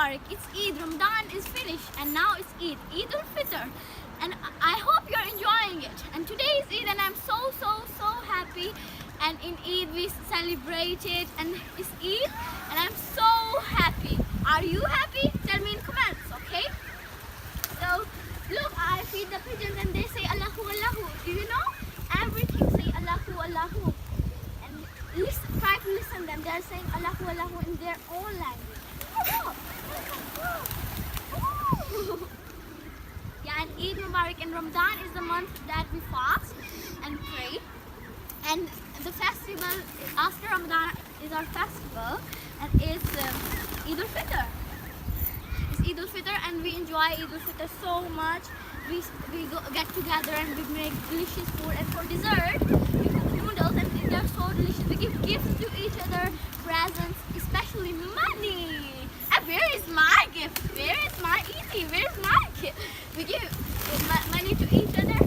Mubarak. It's Eid. Ramadan is finished and now it's Eid. Eid al-Fitr. And I hope you're enjoying it. And today is Eid and I'm so happy. And in Eid we celebrated and it's Eid and I'm so happy. Are you happy? Tell me in comments, okay? So look, I feed the pigeons and they say Allahu Allahu. Do you know? Everything say Allahu Allahu. And listen, try to listen them. They're saying Allahu Allahu in their own language. Yeah, and Eid Mubarak and Ramadan is the month that we fast and pray. And the festival after Ramadan is our festival and it's Eid al-Fitr. It's Eid al-Fitr and we enjoy Eid al-Fitr so much. We get together and we make delicious food, and for dessert we cook noodles and they're so delicious. We give gifts to each other, presents, especially money. And where is my gift? Where is my Eid? Where is my gift? We give money to each other.